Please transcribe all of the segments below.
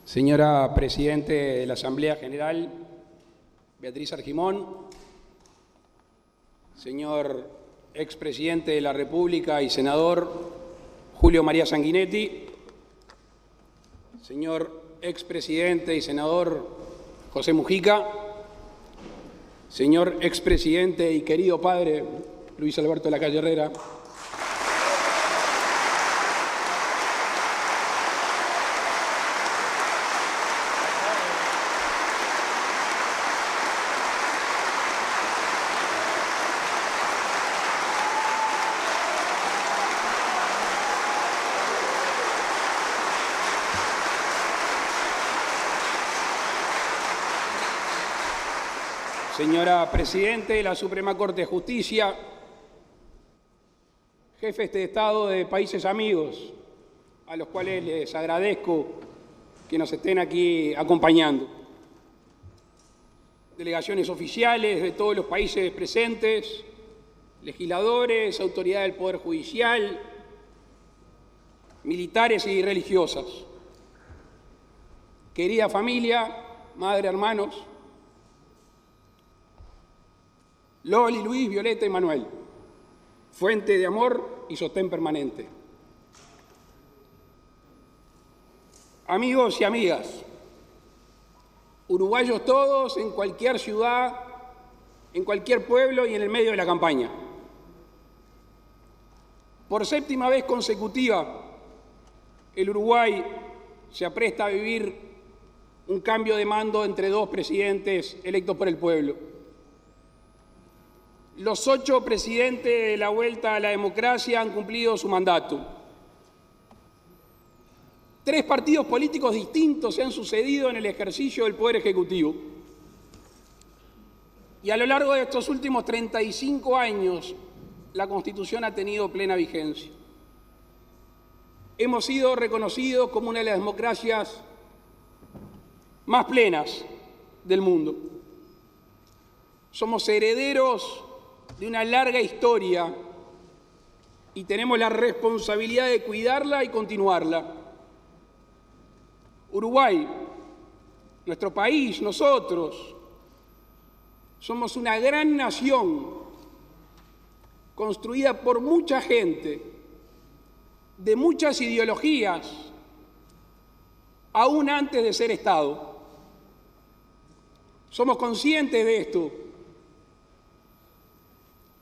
Señora Presidente de la Asamblea General, Beatriz Argimón, señor expresidente de la República y senador Julio María Sanguinetti, señor expresidente y senador José Mujica, señor expresidente y querido padre Luis Alberto Lacalle Herrera, señora Presidente de la Suprema Corte de Justicia, jefes de Estado de países amigos, a los cuales les agradezco que nos estén aquí acompañando, delegaciones oficiales de todos los países presentes, legisladores, autoridades del Poder Judicial, militares y religiosas, querida familia, madre, hermanos, Loli, Luis, Violeta y Manuel, fuente de amor y sostén permanente. Amigos y amigas, uruguayos todos, en cualquier ciudad, en cualquier pueblo y en el medio de la campaña. Por séptima vez consecutiva, el Uruguay se apresta a vivir un cambio de mando entre dos presidentes electos por el pueblo. Los 8 presidentes de la vuelta a la democracia han cumplido su mandato. 3 partidos políticos distintos se han sucedido en el ejercicio del Poder Ejecutivo. Y a lo largo de estos últimos 35 años, la Constitución ha tenido plena vigencia. Hemos sido reconocidos como una de las democracias más plenas del mundo. Somos herederos de una larga historia y tenemos la responsabilidad de cuidarla y continuarla. Uruguay, nuestro país, nosotros, somos una gran nación construida por mucha gente, de muchas ideologías, aún antes de ser Estado. Somos conscientes de esto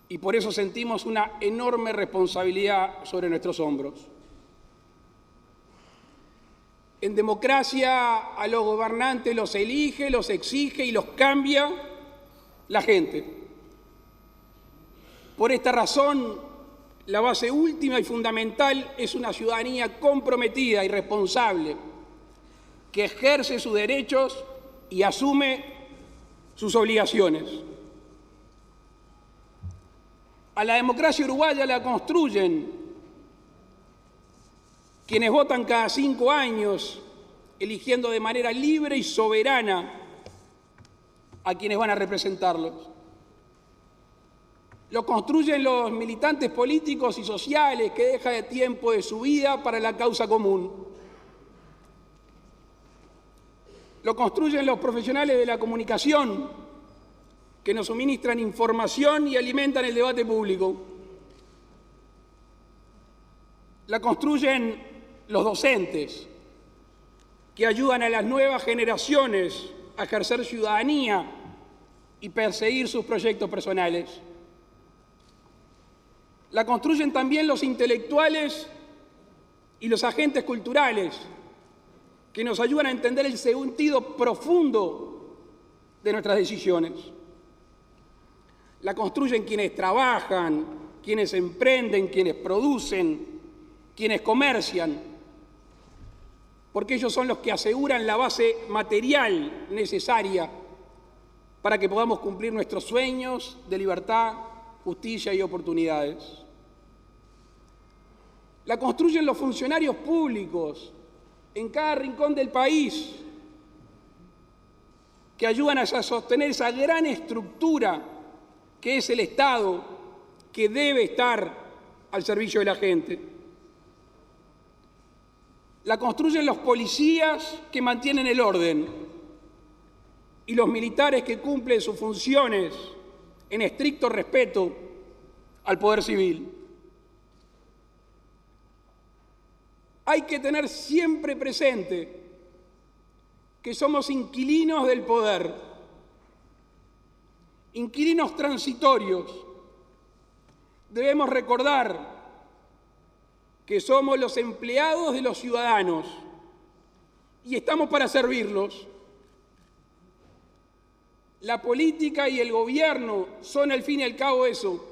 y por eso sentimos una enorme responsabilidad sobre nuestros hombros. En democracia a los gobernantes los elige, los exige y los cambia la gente. Por esta razón, la base última y fundamental es una ciudadanía comprometida y responsable, que ejerce sus derechos y asume sus obligaciones. A la democracia uruguaya la construyen quienes votan cada 5 años, eligiendo de manera libre y soberana a quienes van a representarlos. Lo construyen los militantes políticos y sociales que dejan de tiempo de su vida para la causa común. Lo construyen los profesionales de la comunicación que nos suministran información y alimentan el debate público. La construyen los docentes, que ayudan a las nuevas generaciones a ejercer ciudadanía y perseguir sus proyectos personales. La construyen también los intelectuales y los agentes culturales, que nos ayudan a entender el sentido profundo de nuestras decisiones. La construyen quienes trabajan, quienes emprenden, quienes producen, quienes comercian, porque ellos son los que aseguran la base material necesaria para que podamos cumplir nuestros sueños de libertad, justicia y oportunidades. La construyen los funcionarios públicos en cada rincón del país, que ayudan a sostener esa gran estructura que es el Estado, que debe estar al servicio de la gente. la construyen los policías que mantienen el orden y los militares que cumplen sus funciones en estricto respeto al poder civil. Hay que tener siempre presente que somos inquilinos del poder, inquilinos transitorios. Debemos recordar que somos los empleados de los ciudadanos y estamos para servirlos. La política y el gobierno son al fin y al cabo eso,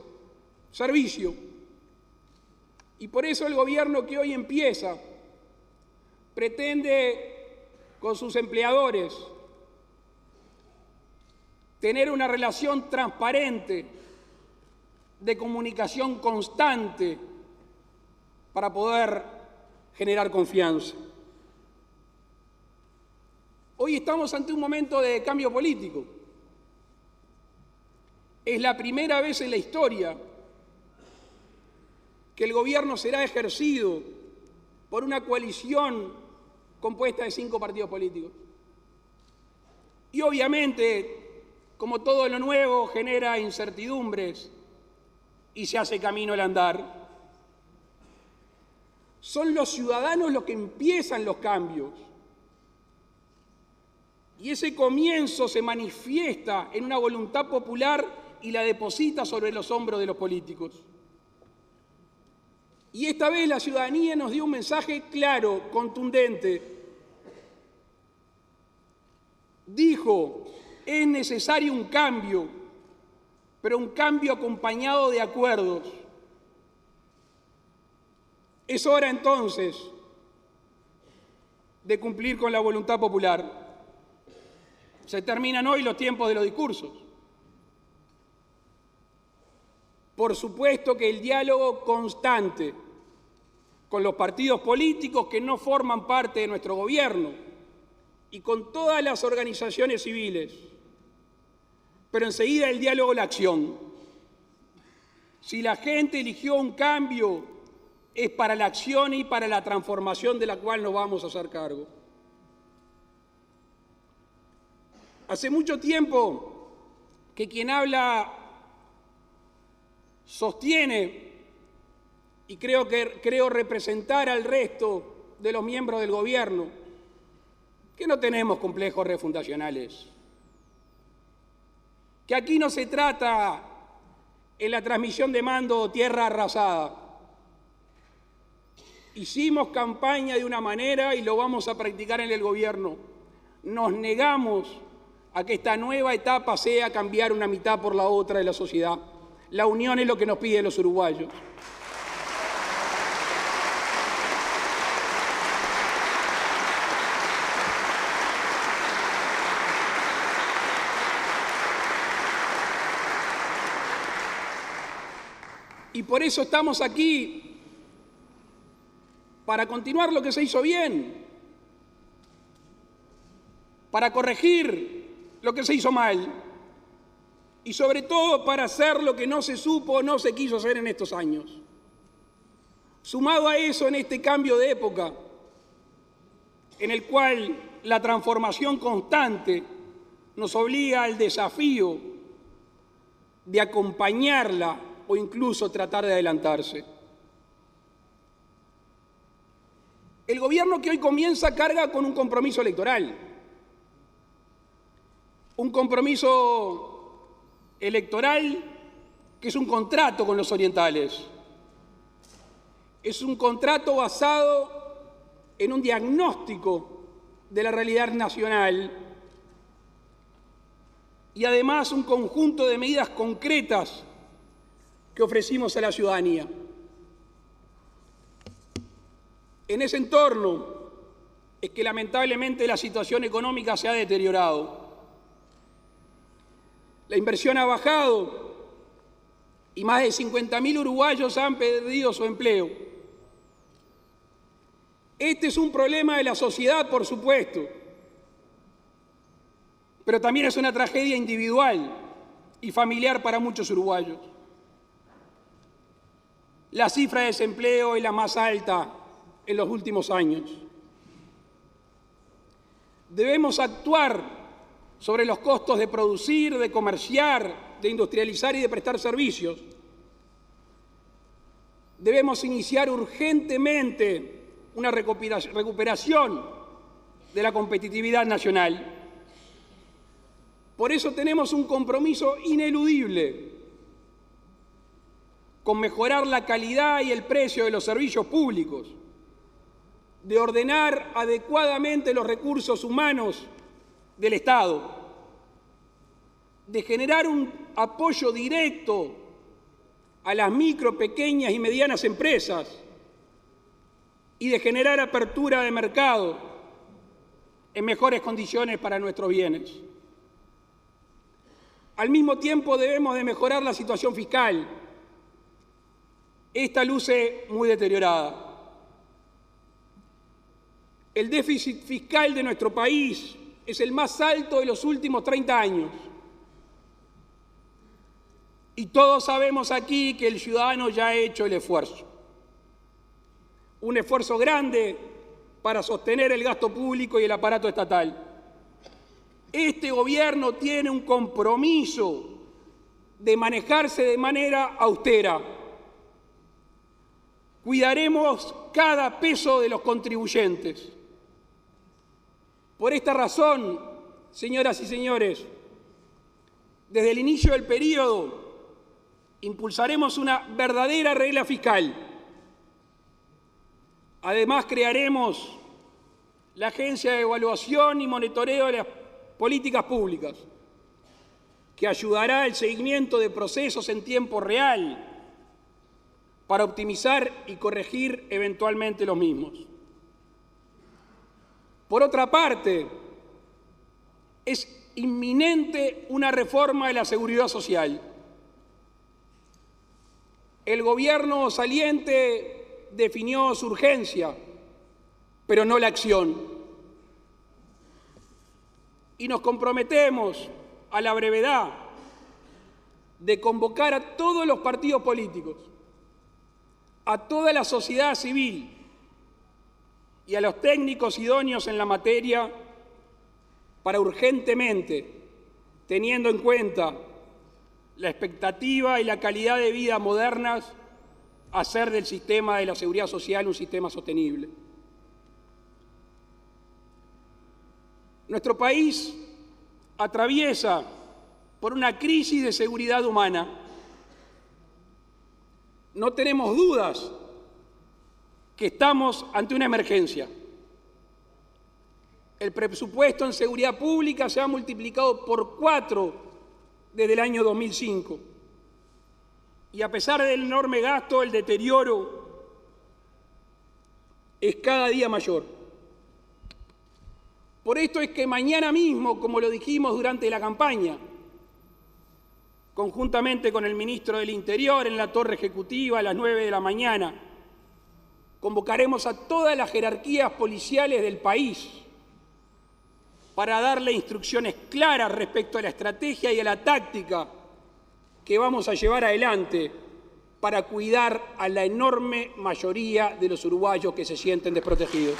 servicio. Y por eso el gobierno que hoy empieza pretende con sus empleadores tener una relación transparente, de comunicación constante, para poder generar confianza. Hoy estamos ante un momento de cambio político. Es la primera vez en la historia que el gobierno será ejercido por una coalición compuesta de 5 partidos políticos. Y obviamente, como todo lo nuevo, genera incertidumbres y se hace camino al andar. Son los ciudadanos los que empiezan los cambios. Y ese comienzo se manifiesta en una voluntad popular y la deposita sobre los hombros de los políticos. Y esta vez la ciudadanía nos dio un mensaje claro, contundente. Dijo, es necesario un cambio, pero un cambio acompañado de acuerdos. Es hora entonces de cumplir con la voluntad popular. Se terminan hoy los tiempos de los discursos. Por supuesto que el diálogo constante con los partidos políticos que no forman parte de nuestro gobierno y con todas las organizaciones civiles, pero enseguida el diálogo, la acción. Si la gente eligió un cambio, es para la acción y para la transformación de la cual nos vamos a hacer cargo. Hace mucho tiempo que quien habla sostiene, y creo representar al resto de los miembros del gobierno, que no tenemos complejos refundacionales, que aquí no se trata en la transmisión de mando tierra arrasada. Hicimos campaña de una manera y lo vamos a practicar en el gobierno. Nos negamos a que esta nueva etapa sea cambiar una mitad por la otra de la sociedad. La unión es lo que nos piden los uruguayos. Y por eso estamos aquí, para continuar lo que se hizo bien, para corregir lo que se hizo mal y sobre todo para hacer lo que no se supo o no se quiso hacer en estos años. Sumado a eso, en este cambio de época, en el cual la transformación constante nos obliga al desafío de acompañarla o incluso tratar de adelantarse. El gobierno que hoy comienza carga con un compromiso electoral. Un compromiso electoral que es un contrato con los orientales. Es un contrato basado en un diagnóstico de la realidad nacional y además un conjunto de medidas concretas que ofrecimos a la ciudadanía. En ese entorno es que lamentablemente la situación económica se ha deteriorado. La inversión ha bajado y más de 50.000 uruguayos han perdido su empleo. Este es un problema de la sociedad, por supuesto, pero también es una tragedia individual y familiar para muchos uruguayos. La cifra de desempleo es la más alta en los últimos años. Debemos actuar sobre los costos de producir, de comerciar, de industrializar y de prestar servicios. Debemos iniciar urgentemente una recuperación de la competitividad nacional. Por eso tenemos un compromiso ineludible con mejorar la calidad y el precio de los servicios públicos, de ordenar adecuadamente los recursos humanos del Estado, de generar un apoyo directo a las micro, pequeñas y medianas empresas y de generar apertura de mercado en mejores condiciones para nuestros bienes. Al mismo tiempo debemos de mejorar la situación fiscal. Esta luce muy deteriorada. El déficit fiscal de nuestro país es el más alto de los últimos 30 años. Y todos sabemos aquí que el ciudadano ya ha hecho el esfuerzo. Un esfuerzo grande para sostener el gasto público y el aparato estatal. Este gobierno tiene un compromiso de manejarse de manera austera. Cuidaremos cada peso de los contribuyentes. Por esta razón, señoras y señores, desde el inicio del periodo impulsaremos una verdadera regla fiscal. Además, crearemos la Agencia de Evaluación y Monitoreo de las Políticas Públicas, que ayudará al seguimiento de procesos en tiempo real para optimizar y corregir eventualmente los mismos. Por otra parte, es inminente una reforma de la seguridad social. El gobierno saliente definió su urgencia, pero no la acción. Y nos comprometemos a la brevedad de convocar a todos los partidos políticos, a toda la sociedad civil y a los técnicos idóneos en la materia para urgentemente, teniendo en cuenta la expectativa y la calidad de vida modernas, hacer del sistema de la seguridad social un sistema sostenible. Nuestro país atraviesa por una crisis de seguridad humana. No tenemos dudas que estamos ante una emergencia. El presupuesto en seguridad pública se ha multiplicado por 4 desde el año 2005. Y a pesar del enorme gasto, el deterioro es cada día mayor. Por esto es que mañana mismo, como lo dijimos durante la campaña, conjuntamente con el ministro del Interior en la Torre Ejecutiva a las 9 de la mañana, convocaremos a todas las jerarquías policiales del país para darle instrucciones claras respecto a la estrategia y a la táctica que vamos a llevar adelante para cuidar a la enorme mayoría de los uruguayos que se sienten desprotegidos.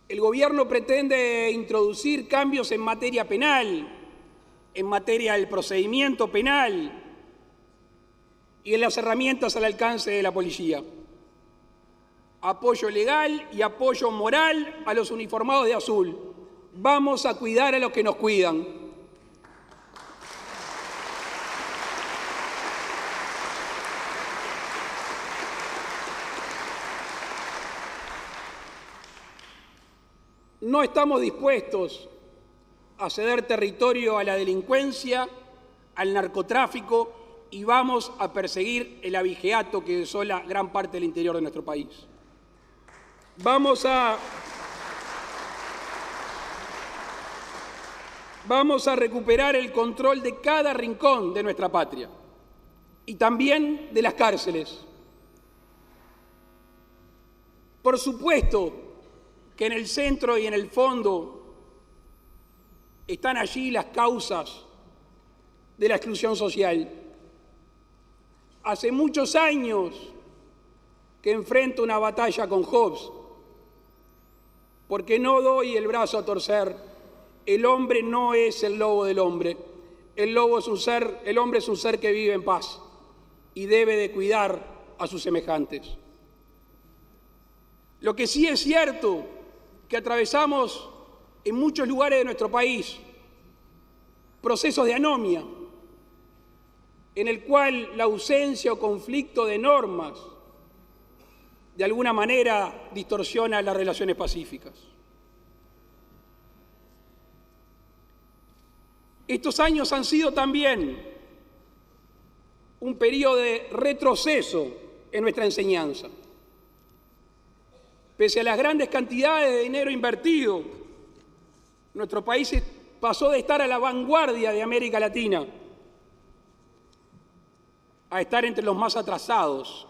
El gobierno pretende introducir cambios en materia penal, en materia del procedimiento penal y en las herramientas al alcance de la policía. Apoyo legal y apoyo moral a los uniformados de azul. Vamos a cuidar a los que nos cuidan. No estamos dispuestos a ceder territorio a la delincuencia, al narcotráfico y vamos a perseguir el abigeato que desola gran parte del interior de nuestro país. Vamos a recuperar el control de cada rincón de nuestra patria y también de las cárceles. Por supuesto que en el centro y en el fondo están allí las causas de la exclusión social. Hace muchos años que enfrento una batalla con Hobbes, porque no doy el brazo a torcer. El hombre no es el lobo del hombre. El hombre es un ser que vive en paz y debe de cuidar a sus semejantes. Lo que sí es cierto, que atravesamos en muchos lugares de nuestro país procesos de anomia, en el cual la ausencia o conflicto de normas de alguna manera distorsiona las relaciones pacíficas. Estos años han sido también un periodo de retroceso en nuestra enseñanza. Pese a las grandes cantidades de dinero invertido, nuestro país pasó de estar a la vanguardia de América Latina a estar entre los más atrasados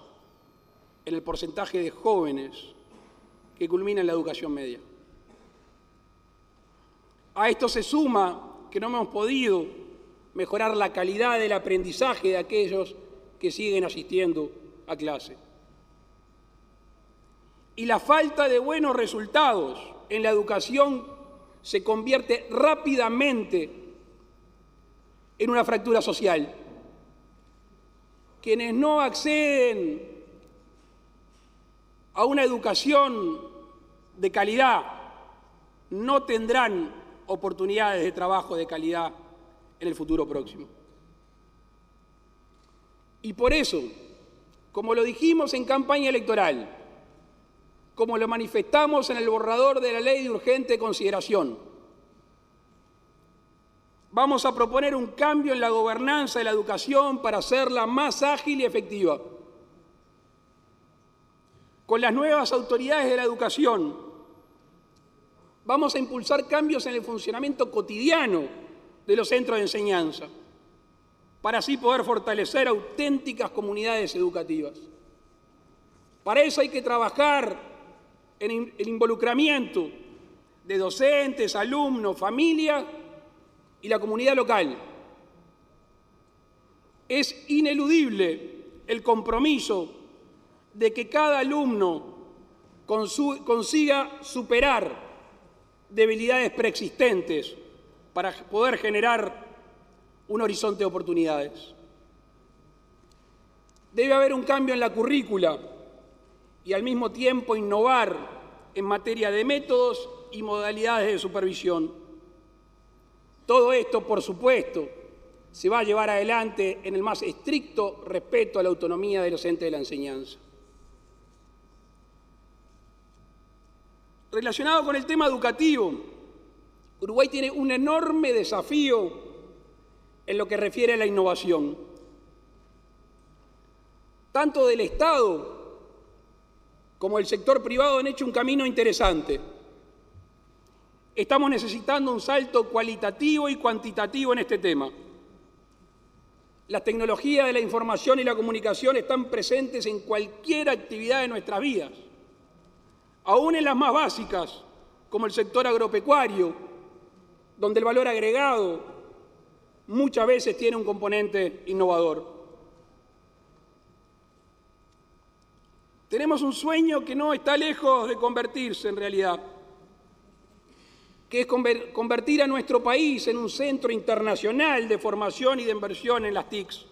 en el porcentaje de jóvenes que culminan la educación media. A esto se suma que no hemos podido mejorar la calidad del aprendizaje de aquellos que siguen asistiendo a clase. Y la falta de buenos resultados en la educación se convierte rápidamente en una fractura social. Quienes no acceden a una educación de calidad no tendrán oportunidades de trabajo de calidad en el futuro próximo. Y por eso, como lo dijimos en campaña electoral, como lo manifestamos en el borrador de la Ley de Urgente Consideración, vamos a proponer un cambio en la gobernanza de la educación para hacerla más ágil y efectiva. Con las nuevas autoridades de la educación, vamos a impulsar cambios en el funcionamiento cotidiano de los centros de enseñanza, para así poder fortalecer auténticas comunidades educativas. Para eso hay que trabajar en el involucramiento de docentes, alumnos, familia y la comunidad local. Es ineludible el compromiso de que cada alumno consiga superar debilidades preexistentes para poder generar un horizonte de oportunidades. Debe haber un cambio en la currícula y al mismo tiempo innovar en materia de métodos y modalidades de supervisión. Todo esto, por supuesto, se va a llevar adelante en el más estricto respeto a la autonomía de los entes de la enseñanza. Relacionado con el tema educativo, Uruguay tiene un enorme desafío en lo que refiere a la innovación. Tanto del Estado como del sector privado han hecho un camino interesante. Estamos necesitando un salto cualitativo y cuantitativo en este tema. Las tecnologías de la información y la comunicación están presentes en cualquier actividad de nuestras vidas, aún en las más básicas, como el sector agropecuario, donde el valor agregado muchas veces tiene un componente innovador. Tenemos un sueño que no está lejos de convertirse en realidad, que es convertir a nuestro país en un centro internacional de formación y de inversión en las TICs.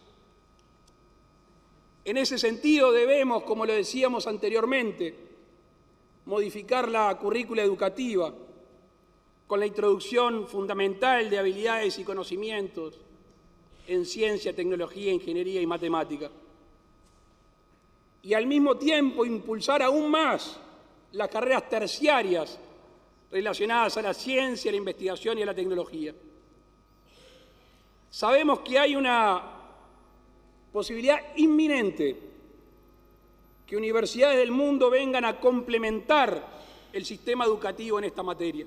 En ese sentido debemos, como lo decíamos anteriormente, modificar la currícula educativa con la introducción fundamental de habilidades y conocimientos en ciencia, tecnología, ingeniería y matemática. Y al mismo tiempo impulsar aún más las carreras terciarias relacionadas a la ciencia, a la investigación y a la tecnología. Sabemos que hay una posibilidad inminente que universidades del mundo vengan a complementar el sistema educativo en esta materia.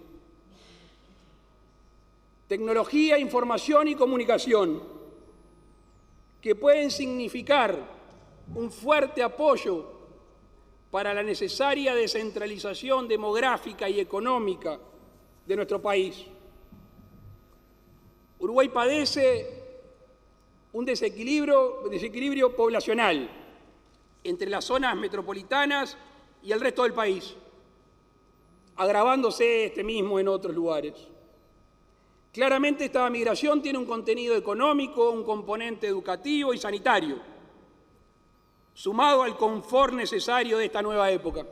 Tecnología, información y comunicación, que pueden significar un fuerte apoyo para la necesaria descentralización demográfica y económica de nuestro país. Uruguay padece un desequilibrio poblacional entre las zonas metropolitanas y el resto del país, agravándose este mismo en otros lugares. Claramente esta migración tiene un contenido económico, un componente educativo y sanitario, sumado al confort necesario de esta nueva época.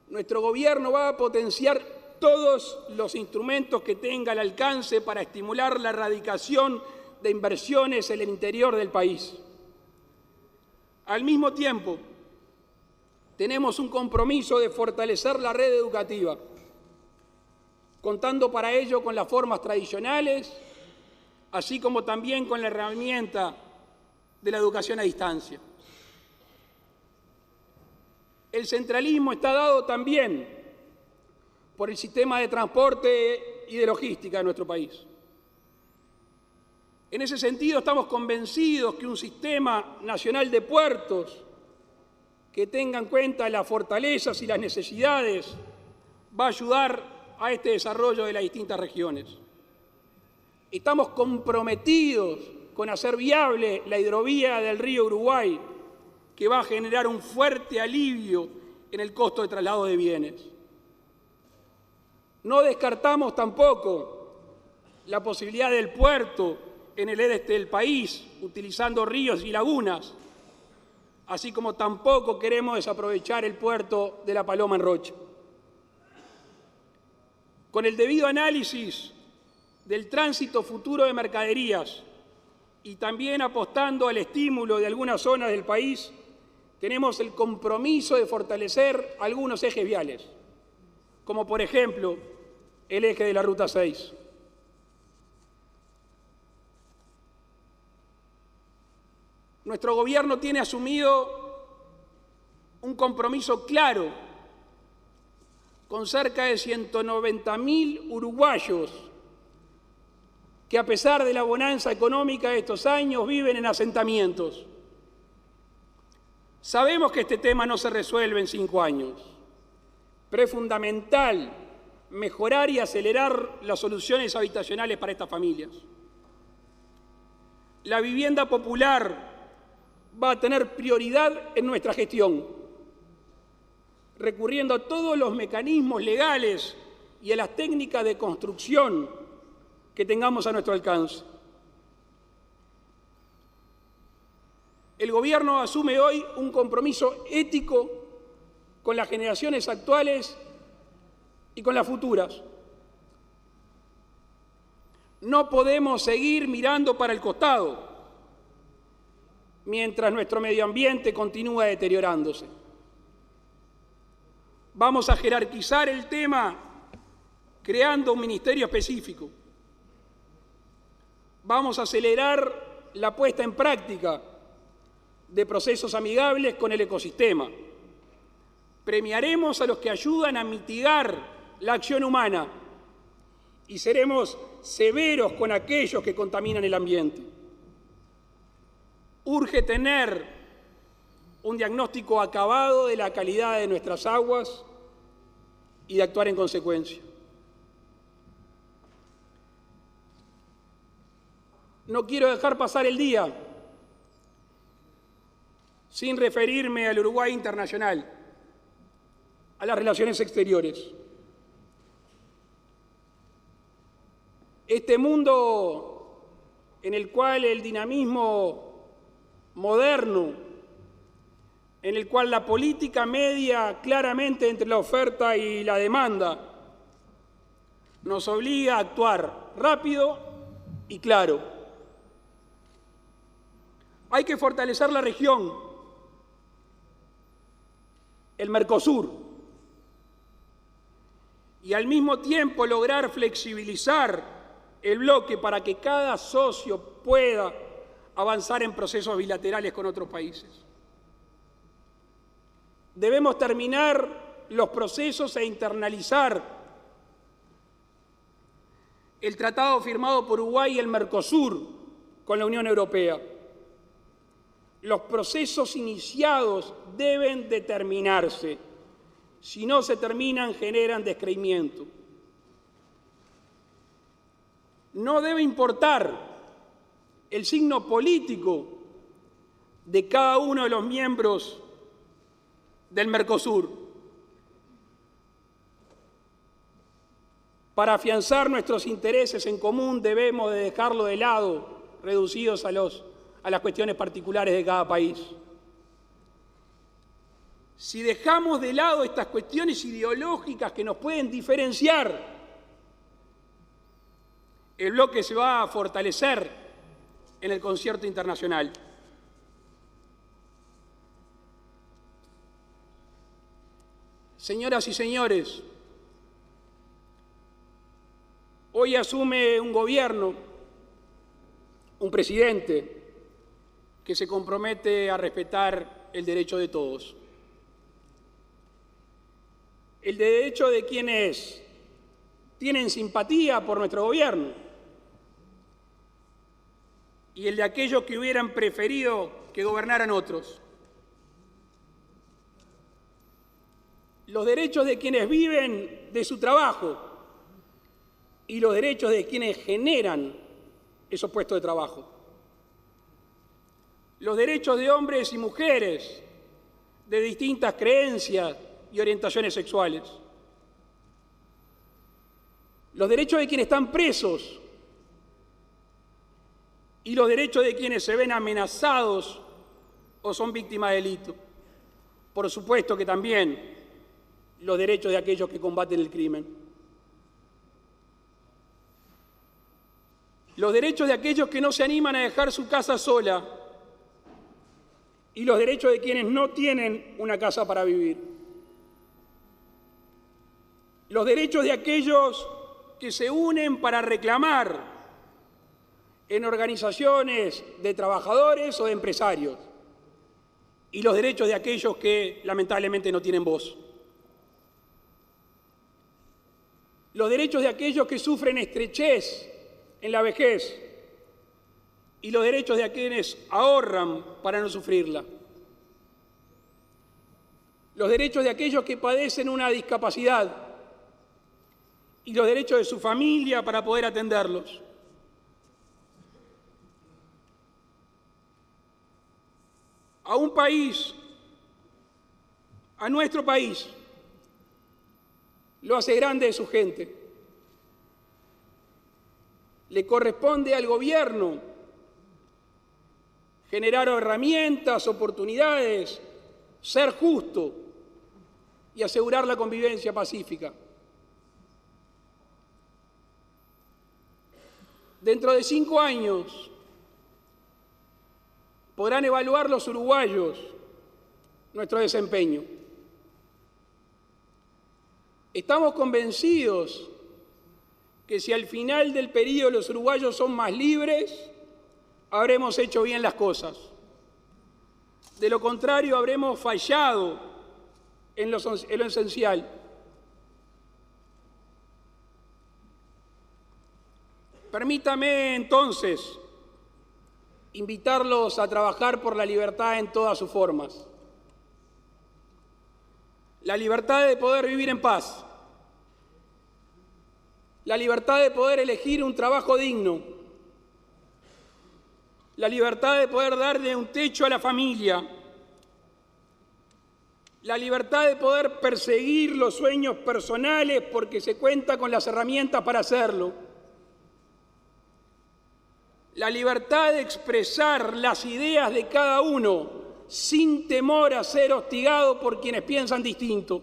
Nuestro gobierno va a potenciar todos los instrumentos que tenga al alcance para estimular la erradicación de inversiones en el interior del país. Al mismo tiempo, tenemos un compromiso de fortalecer la red educativa, contando para ello con las formas tradicionales, así como también con la herramienta de la educación a distancia. El centralismo está dado también por el sistema de transporte y de logística de nuestro país. En ese sentido, estamos convencidos que un sistema nacional de puertos que tenga en cuenta las fortalezas y las necesidades va a ayudar a este desarrollo de las distintas regiones. Estamos comprometidos con hacer viable la hidrovía del río Uruguay, que va a generar un fuerte alivio en el costo de traslado de bienes. No descartamos tampoco la posibilidad del puerto en el este del país, utilizando ríos y lagunas, así como tampoco queremos desaprovechar el puerto de La Paloma en Rocha. Con el debido análisis del tránsito futuro de mercaderías y también apostando al estímulo de algunas zonas del país, tenemos el compromiso de fortalecer algunos ejes viales, como por ejemplo el eje de la Ruta 6. Nuestro gobierno tiene asumido un compromiso claro con cerca de 190.000 uruguayos que, a pesar de la bonanza económica de estos años, viven en asentamientos. Sabemos que este tema no se resuelve en 5 años, pero es fundamental mejorar y acelerar las soluciones habitacionales para estas familias. La vivienda popular va a tener prioridad en nuestra gestión, recurriendo a todos los mecanismos legales y a las técnicas de construcción que tengamos a nuestro alcance. El Gobierno asume hoy un compromiso ético con las generaciones actuales y con las futuras. No podemos seguir mirando para el costado mientras nuestro medio ambiente continúa deteriorándose. Vamos a jerarquizar el tema creando un ministerio específico. Vamos a acelerar la puesta en práctica de procesos amigables con el ecosistema. Premiaremos a los que ayudan a mitigar la acción humana y seremos severos con aquellos que contaminan el ambiente. Urge tener un diagnóstico acabado de la calidad de nuestras aguas y de actuar en consecuencia. No quiero dejar pasar el día sin referirme al Uruguay internacional, a las relaciones exteriores. Este mundo en el cual el dinamismo moderno, en el cual la política media claramente entre la oferta y la demanda, nos obliga a actuar rápido y claro. Hay que fortalecer la región, el Mercosur, y al mismo tiempo lograr flexibilizar el bloque para que cada socio pueda avanzar en procesos bilaterales con otros países. Debemos terminar los procesos e internalizar el tratado firmado por Uruguay y el Mercosur con la Unión Europea. Los procesos iniciados deben de terminarse. Si no se terminan, generan descreimiento. no debe importar el signo político de cada uno de los miembros del Mercosur. Para afianzar nuestros intereses en común debemos de dejarlo de lado, reducidos a las cuestiones particulares de cada país. Si dejamos de lado estas cuestiones ideológicas que nos pueden diferenciar, el bloque se va a fortalecer en el concierto internacional. Señoras y señores, hoy asume un gobierno, un presidente, que se compromete a respetar el derecho de todos. El derecho de quienes tienen simpatía por nuestro gobierno y el de aquellos que hubieran preferido que gobernaran otros. Los derechos de quienes viven de su trabajo y los derechos de quienes generan esos puestos de trabajo. Los derechos de hombres y mujeres de distintas creencias y orientaciones sexuales. Los derechos de quienes están presos y los derechos de quienes se ven amenazados o son víctimas de delito. Por supuesto que también los derechos de aquellos que combaten el crimen. Los derechos de aquellos que no se animan a dejar su casa sola y los derechos de quienes no tienen una casa para vivir. Los derechos de aquellos que se unen para reclamar en organizaciones de trabajadores o de empresarios y los derechos de aquellos que lamentablemente no tienen voz. Los derechos de aquellos que sufren estrechez en la vejez y los derechos de quienes ahorran para no sufrirla. Los derechos de aquellos que padecen una discapacidad y los derechos de su familia para poder atenderlos. A un país, a nuestro país, lo hace grande de su gente. Le corresponde al gobierno generar herramientas, oportunidades, ser justo y asegurar la convivencia pacífica. Dentro de 5 años podrán evaluar los uruguayos nuestro desempeño. Estamos convencidos que si al final del periodo los uruguayos son más libres, habremos hecho bien las cosas. De lo contrario, habremos fallado en lo esencial. Permítame entonces invitarlos a trabajar por la libertad en todas sus formas. La libertad de poder vivir en paz. La libertad de poder elegir un trabajo digno. La libertad de poder darle un techo a la familia. La libertad de poder perseguir los sueños personales porque se cuenta con las herramientas para hacerlo. La libertad de expresar las ideas de cada uno sin temor a ser hostigado por quienes piensan distinto.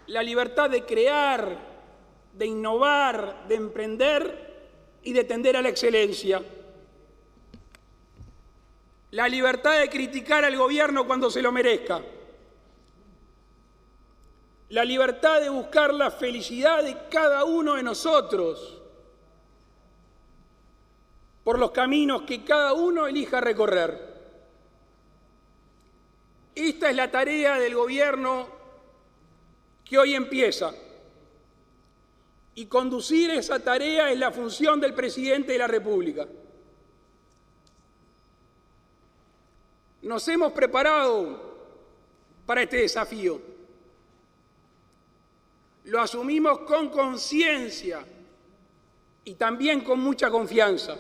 La libertad de crear, de innovar, de emprender y de tender a la excelencia. La libertad de criticar al gobierno cuando se lo merezca. La libertad de buscar la felicidad de cada uno de nosotros por los caminos que cada uno elija recorrer. Esta es la tarea del gobierno que hoy empieza y conducir esa tarea es la función del presidente de la República. Nos hemos preparado para este desafío. Lo asumimos con conciencia y también con mucha confianza.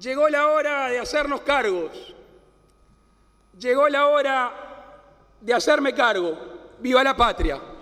Llegó la hora de hacernos cargos. Llegó la hora de hacerme cargo. ¡Viva la patria!